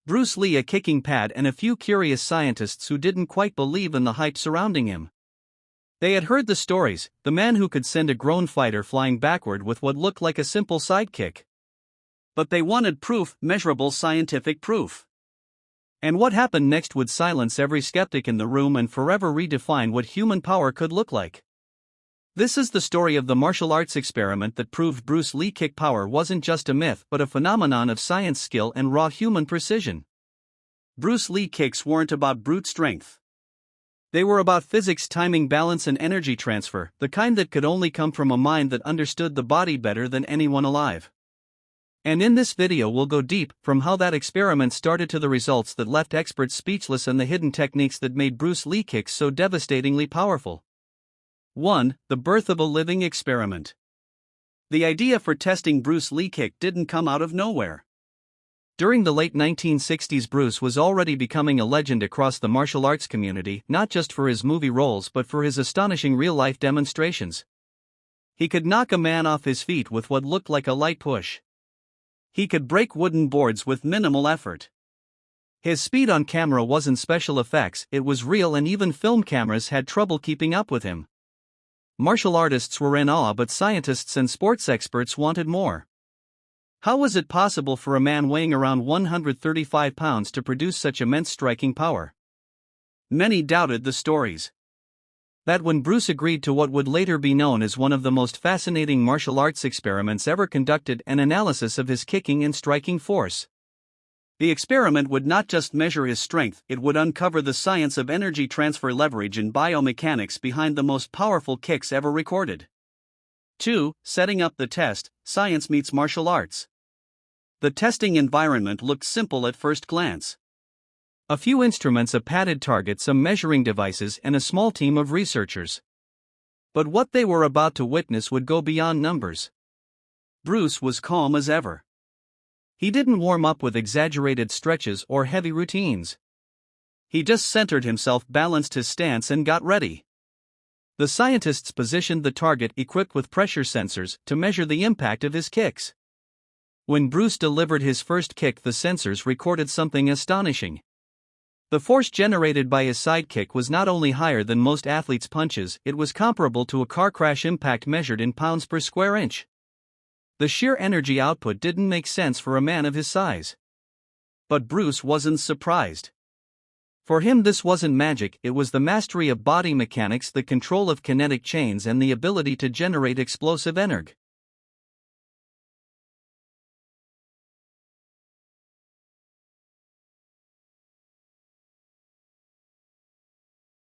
Bruce Lee a kicking pad and a few curious scientists who didn't quite believe in the hype surrounding him. They had heard the stories, the man who could send a grown fighter flying backward with what looked like a simple sidekick. But they wanted proof, measurable scientific proof. And what happened next would silence every skeptic in the room and forever redefine what human power could look like. This is the story of the martial arts experiment that proved Bruce Lee kick power wasn't just a myth but a phenomenon of science, skill, and raw human precision. Bruce Lee kicks weren't about brute strength. They were about physics, timing, balance, and energy transfer, the kind that could only come from a mind that understood the body better than anyone alive. And in this video we'll go deep, from how that experiment started to the results that left experts speechless and the hidden techniques that made Bruce Lee kicks so devastatingly powerful. 1. The birth of a living experiment. The idea for testing Bruce Lee kick didn't come out of nowhere. During the late 1960s, Bruce was already becoming a legend across the martial arts community, not just for his movie roles but for his astonishing real-life demonstrations. He could knock a man off his feet with what looked like a light push. He could break wooden boards with minimal effort. His speed on camera wasn't special effects, it was real, and even film cameras had trouble keeping up with him. Martial artists were in awe, but scientists and sports experts wanted more. How was it possible for a man weighing around 135 pounds to produce such immense striking power? Many doubted the stories. That when Bruce agreed to what would later be known as one of the most fascinating martial arts experiments ever conducted, an analysis of his kicking and striking force. The experiment would not just measure his strength, it would uncover the science of energy transfer, leverage, and biomechanics behind the most powerful kicks ever recorded. 2. Setting up the test, science meets martial arts. The testing environment looked simple at first glance. A few instruments, a padded target, some measuring devices, and a small team of researchers. But what they were about to witness would go beyond numbers. Bruce was calm as ever. He didn't warm up with exaggerated stretches or heavy routines. He just centered himself, balanced his stance, and got ready. The scientists positioned the target, equipped with pressure sensors, to measure the impact of his kicks. When Bruce delivered his first kick, the sensors recorded something astonishing. The force generated by his sidekick was not only higher than most athletes' punches, it was comparable to a car crash impact measured in pounds per square inch. The sheer energy output didn't make sense for a man of his size. But Bruce wasn't surprised. For him, this wasn't magic, it was the mastery of body mechanics, the control of kinetic chains, and the ability to generate explosive energy.